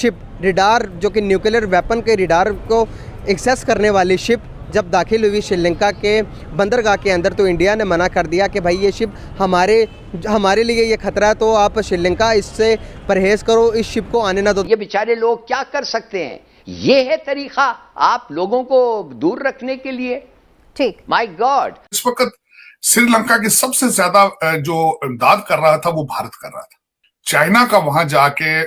Ship radar जो कि nuclear weapon के रिडार को एक्सेस करने वाली शिप जब दाखिल हुई श्रीलंका के बंदरगाह के अंदर, तो इंडिया ने मना कर दिया कि भाई ये शिप हमारे लिए ये खतरा है, तो आप श्रीलंका इससे परहेज़ करो, इस शिप को आने ना दो। ये बेचारे लोग क्या कर सकते हैं? ये है तरीका आप लोगों को दूर रखने के लिए? ठीक, माय गॉड। इस वक्त श्रीलंका की सबसे ज्यादा जो इमदाद कर रहा था वो भारत कर रहा था। चाइना का वहां जाके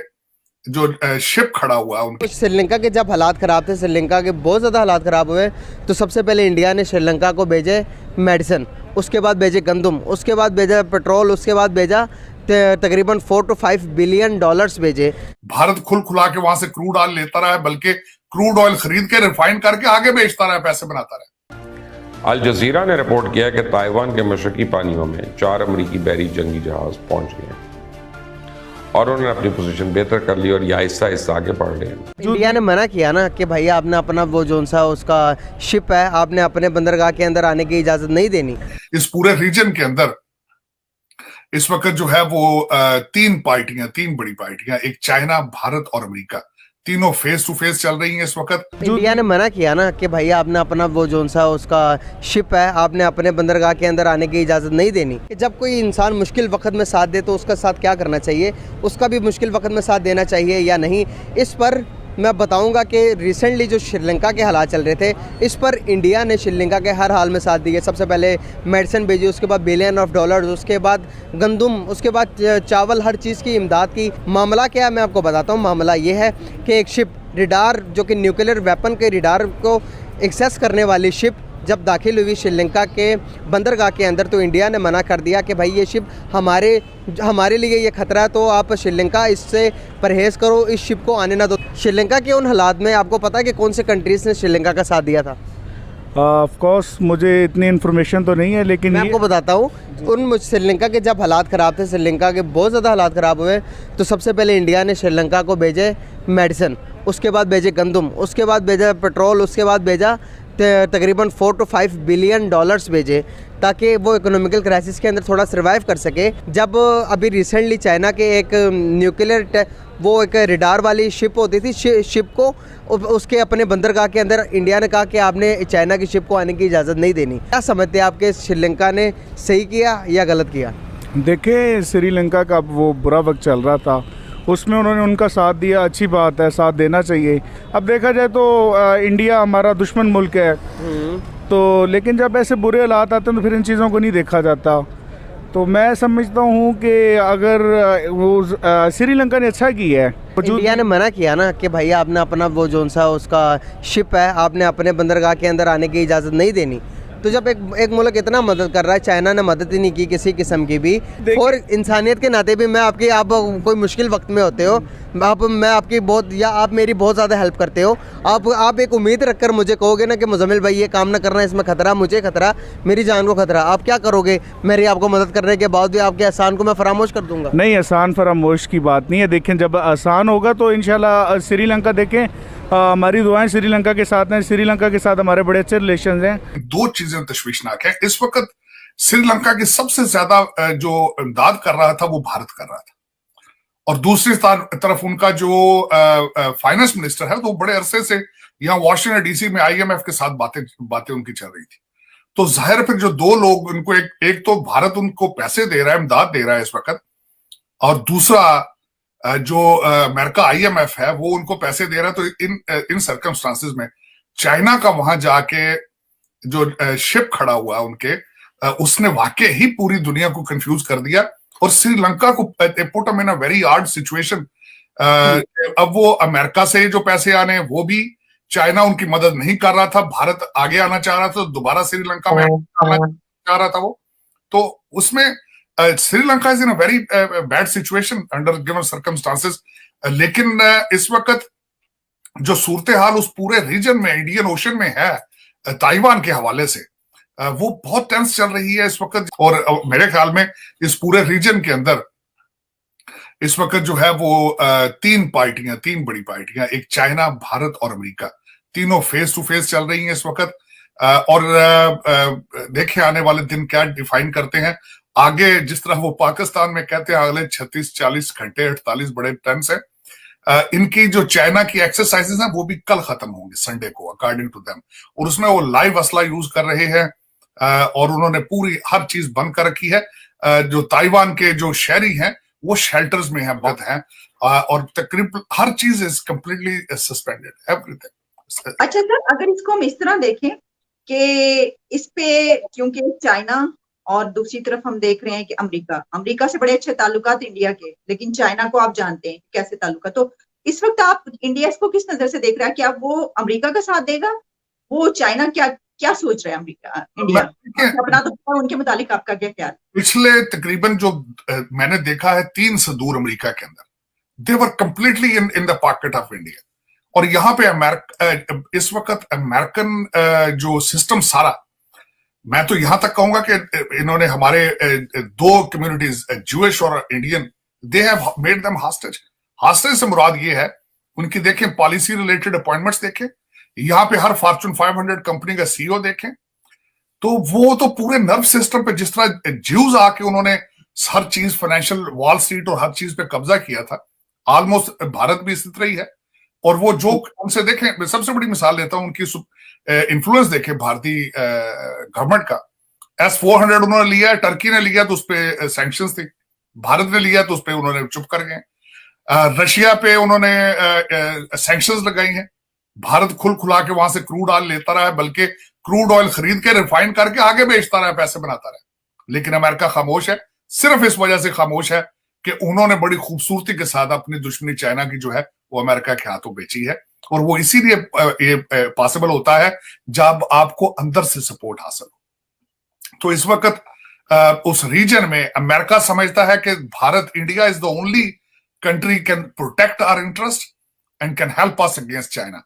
जो शिप खड़ा हुआ उनके श्रीलंका के जब हालात ख़राब थे, श्रीलंका के बहुत ज़्यादा हालात ख़राब हुए, तो सबसे पहले इंडिया ने श्रीलंका को भेजे मेडिसिन, उसके बाद भेजे गंदम, उसके बाद भेजा पेट्रोल, उसके बाद भेजा तकरीबन 4 to 5 बिलियन डॉलर्स भेजे। भारत खुला के वहां से क्रूड ऑयल लेता रहा है, बल्कि क्रूड ऑयल खरीद के रिफाइन करके आगे बेचता रहा है, पैसे बनाता रहा। अल जजीरा ने रिपोर्ट किया कि ताइवान के मशरकी पानियों में 4 अमरीकी बहरी जंगी जहाज पहुंच गए हैं और उन्होंने अपनी पोजीशन बेहतर कर ली और ये आहिस्ता आहिस्ता आगे बढ़ रहे हैं। इंडिया ने मना किया ना कि भाई आपने अपना वो जोन सा उसका शिप है, आपने अपने बंदरगाह के अंदर आने की इजाजत नहीं देनी। इस पूरे रीजन के अंदर इस वक्त जो है वो 3 बड़ी पार्टियां, एक चाइना, भारत और अमेरिका, तीनों फेस टू फेस चल रही हैं इस वक्त। इंडिया ने मना किया ना कि भाई आपने अपना वो जोन सा उसका शिप है, आपने अपने बंदरगाह के अंदर आने की इजाज़त नहीं देनी। जब कोई इंसान मुश्किल वक्त में साथ दे तो उसका साथ क्या करना चाहिए, उसका भी मुश्किल वक्त में साथ देना चाहिए या नहीं। इस पर मैं बताऊंगा कि रिसेंटली जो श्रीलंका के हालात चल रहे थे, इस पर इंडिया ने श्रीलंका के हर हाल में साथ दिए। सबसे पहले मेडिसिन भेजी, उसके बाद बिलियन ऑफ डॉलर्स, उसके बाद गंदम, उसके बाद चावल, हर चीज़ की इमदाद की। मामला क्या है मैं आपको बताता हूँ। मामला ये है कि एक शिप रिडार जो कि न्यूक्लियर वेपन के रिडार को एक्सेस करने वाली शिप जब दाखिल हुई श्रीलंका के बंदरगाह के अंदर, तो इंडिया ने मना कर दिया कि भाई ये शिप हमारे लिए ये खतरा है, तो आप श्रीलंका इससे परहेज़ करो, इस शिप को आने ना दो। श्रीलंका के उन हालात में आपको पता है कि कौन से कंट्रीज़ ने श्रीलंका का साथ दिया था? ऑफ कोर्स मुझे इतनी इन्फॉर्मेशन तो नहीं है, लेकिन मैं आपको बताता हूँ। उन श्रीलंका के जब हालात ख़राब थे, श्रीलंका के बहुत ज़्यादा हालात ख़राब हुए, तो सबसे पहले इंडिया ने श्रीलंका को भेजे मेडिसिन, उसके बाद भेजे गंदम, उसके बाद भेजा पेट्रोल, उसके बाद भेजा तकरीबन 4 to 5 बिलियन डॉलर्स भेजे, ताकि वो इकोनॉमिकल क्राइसिस के अंदर थोड़ा सर्वाइव कर सके। जब अभी रिसेंटली चाइना के एक न्यूक्लियर वो एक रिडार वाली शिप होती थी, शिप को उसके अपने बंदरगाह के अंदर इंडिया ने कहा कि आपने चाइना की शिप को आने की इजाज़त नहीं देनी। क्या समझते हैं आपके श्रीलंका ने सही किया या गलत किया? देखिए, श्रीलंका का वो बुरा वक्त चल रहा था, उसमें उन्होंने उनका साथ दिया, अच्छी बात है, साथ देना चाहिए। अब देखा जाए तो इंडिया हमारा दुश्मन मुल्क है, तो लेकिन जब ऐसे बुरे हालात आते हैं तो फिर इन चीज़ों को नहीं देखा जाता। तो मैं समझता हूँ कि अगर वो श्रीलंका ने अच्छा किया है। इंडिया ने मना किया ना कि भाई आपने अपना वो जोन सा उसका शिप है, आपने अपने बंदरगाह के अंदर आने की इजाज़त नहीं देनी। तो जब एक मुल्क इतना मदद कर रहा है, चाइना ने मदद ही नहीं की किसी किस्म की भी, और इंसानियत के नाते भी आप कोई मुश्किल वक्त में होते हो, मैं आपकी बहुत, या आप मेरी बहुत ज़्यादा हेल्प करते हो, आप एक उम्मीद रखकर मुझे कहोगे ना कि मुजम्मिल भाई ये काम ना करना, इसमें खतरा, मुझे खतरा, मेरी जान को खतरा, आप क्या करोगे? मेरी आपको मदद करने के बाद भी आपके एहसान को मैं फरामोश कर दूंगा? नहीं, एहसान फरामोश की बात नहीं है। देखें, जब आसान होगा तो इंशाल्लाह श्रीलंका, देखें हमारी दुआएं श्रीलंका के साथ हैं, श्रीलंका के साथ हमारे बड़े अच्छे रिलेशन हैं। 2 चीजें तशवीशनाक है इस वक्त। श्रीलंका की सबसे ज्यादा जो इमदाद कर रहा था वो भारत कर रहा था, और दूसरी तरफ उनका जो फाइनेंस मिनिस्टर है, तो बड़े अरसे से यहाँ वॉशिंगटन डीसी में IMF के साथ बातें उनकी चल रही थी। तो जाहिर फिर जो 2 लोग उनको, एक तो भारत उनको पैसे दे रहा है, इमदाद दे रहा है इस वक्त, और दूसरा जो अमेरिका IMF है वो उनको पैसे दे रहा है। तो इन सर्कमस्टांसेस में चाइना का वहां जाके जो शिप खड़ा हुआ उनके, उसने वाकई ही पूरी दुनिया को कंफ्यूज कर दिया और श्रीलंका को put in a very hard situation. अब वो अमेरिका से जो पैसे आने वो भी चाइना उनकी मदद नहीं कर रहा था, भारत आगे आना चाह रहा था, दोबारा श्रीलंका में आना चाह रहा था वो, तो उसमें Sri Lanka is in a very bad situation under given circumstances. लेकिन इस वक्त जो सूरत हाल उस पूरे रीजन में, इंडियन ओशन में है, ताइवान के हवाले से, वो बहुत टेंस चल रही है इस वक्त। और मेरे ख्याल में इस पूरे रीजन के अंदर इस वक्त जो है वो 3 बड़ी पार्टियां, एक चाइना, भारत और अमेरिका, तीनों फेस टू फेस चल रही हैं इस वक्त। और देखे आने वाले दिन क्या डिफाइन करते हैं आगे। जिस तरह वो पाकिस्तान में कहते हैं अगले 36-40 घंटे 48 बड़े टेंस है, इनकी जो चाइना की एक्सरसाइजेस हैं वो भी कल खत्म होंगे संडे को अकॉर्डिंग टू देम, और उसमें वो लाइव असला यूज कर रहे हैं और उन्होंने पूरी हर चीज बंद कर रखी है। जो ताइवान के जो शहरी हैं वो शेल्टर्स में हैं, बंद हैं, और तकरीबन हर चीज इज कंप्लीटली सस्पेंडेड, एवरीथिंग। अच्छा सर, अगर इसको हम इस तरह देखें कि इस पे, क्योंकि चाइना और दूसरी तरफ हम देख रहे हैं कि अमेरिका से बड़े अच्छे ताल्लुकात इंडिया के, लेकिन चाइना को आप जानते हैं कैसे ताल्लुकात, तो इस वक्त आप इंडिया इसको किस नजर से देख रहा है? क्या वो अमेरिका का साथ देगा? वो चाइना क्या सोच रहा है अमेरिका, इंडिया अपना तो उनके मुतालिक आपका क्या ख्याल? पिछले तकरीबन जो मैंने देखा है 3 से दूर अमेरिका के अंदर, they were completely in the pocket of India. और यहाँ पे इस वक्त अमेरिकन जो सिस्टम सारा, मैं तो यहां तक कहूंगा कि इन्होंने हमारे 2 कम्युनिटीज, ज्यूइश और Indian, they have made them hostage. Hostage से मुराद ये है, उनकी देखें पॉलिसी रिलेटेड अपॉइंटमेंट्स देखें, यहाँ पे हर फॉर्चून 500 कंपनी का सीईओ देखें, तो वो तो पूरे नर्व सिस्टम पे, जिस तरह ज्यूज आके उन्होंने हर चीज, फाइनेंशियल वॉल स्ट्रीट और हर चीज पे कब्जा किया था, ऑलमोस्ट भारत भी इसी तरह ही है। और वो जो उनसे देखें, सबसे बड़ी मिसाल लेता हूं, उनकी इन्फ्लुएंस देखें भारतीय गवर्नमेंट का। S-400 उन्होंने लिया है, टर्की ने लिया तो उस पर सैंक्शंस थी, भारत ने लिया तो उस पर उन्होंने चुप कर गए। रशिया पे उन्होंने सैंक्शंस लगाई हैं, भारत खुल खुला के वहां से क्रूड ऑयल लेता रहा है, बल्कि क्रूड ऑयल खरीद के रिफाइन करके आगे बेचता रहा है, पैसे बनाता रहा है। लेकिन अमेरिका खामोश है, सिर्फ इस वजह से खामोश है कि उन्होंने बड़ी खूबसूरती के साथ अपनी दुश्मनी चाइना की जो है वो अमेरिका के हाथों बेची है। और वो इसीलिए ये पॉसिबल होता है जब आपको अंदर से सपोर्ट हासिल हो। तो इस वक्त उस रीजन में अमेरिका समझता है कि Bharat, India is the only country can protect our interest and can help us against China.